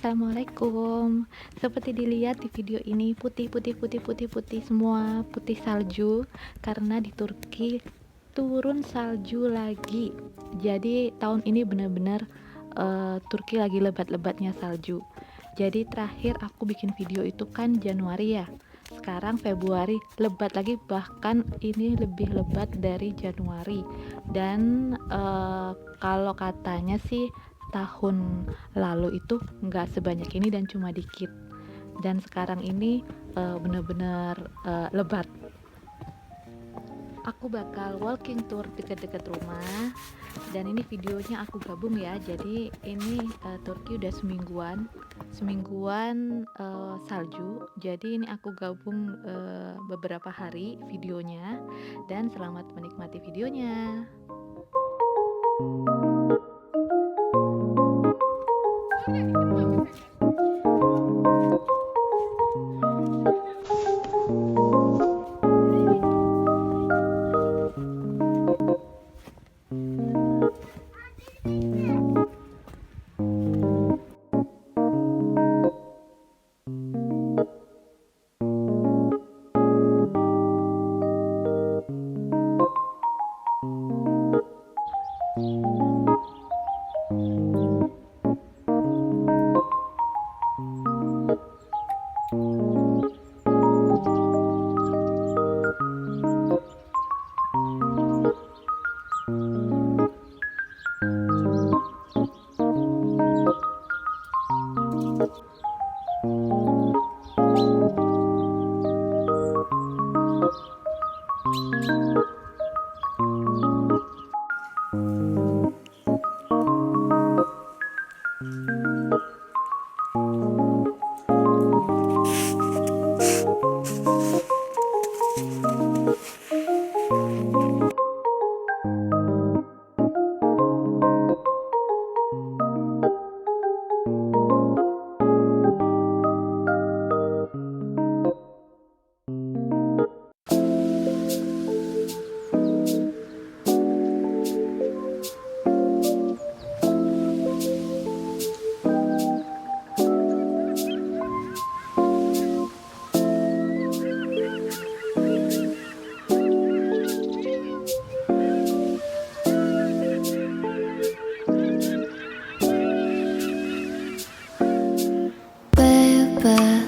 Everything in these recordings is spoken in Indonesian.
Assalamualaikum. Seperti dilihat di video ini, putih semua, putih salju, karena di Turki turun salju lagi. Jadi tahun ini benar-benar Turki lagi lebat-lebatnya salju. Jadi terakhir aku bikin video itu kan Januari ya. Sekarang Februari lebat lagi, bahkan ini lebih lebat dari Januari. Dan kalau katanya sih tahun lalu itu nggak sebanyak ini dan cuma dikit, dan sekarang ini bener-bener lebat. Aku bakal walking tour deket-deket rumah, dan ini videonya aku gabung ya. Jadi ini Turki udah semingguan salju, jadi ini aku gabung beberapa hari videonya, dan selamat menikmati videonya.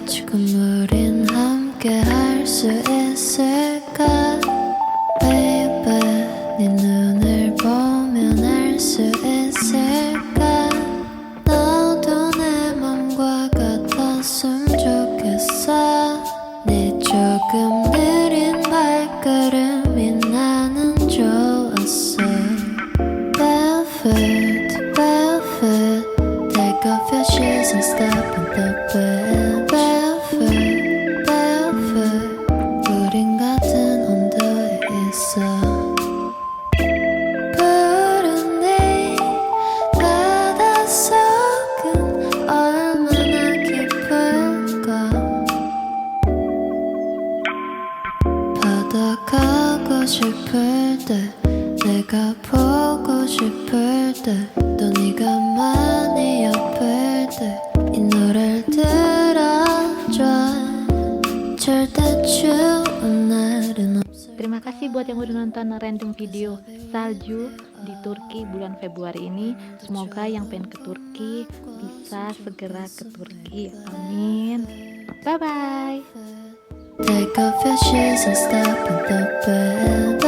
지금 우린 함께 할 수 있을까 Baby 네 눈을 보면 알 수 있을까 너도 내 맘과 같았으면 좋겠어 네 조금 느린 발걸음이 나는 좋았어 Barefoot, barefoot Take off your shoes and step in the bed 우린 같은 온도에 있어 푸른 네 바닷속은 얼마나 깊을까 바다 가고 싶을 때 내가 보고 싶을 때 또 네가 많이 아플 때 이 노래를 들어줘 절대 추운 날은 없어. Terima kasih buat yang udah nonton random video salju di Turki bulan Februari ini. Semoga yang pengen ke Turki bisa segera ke Turki. Amin. Bye bye. Take off your shoes and step in the bed.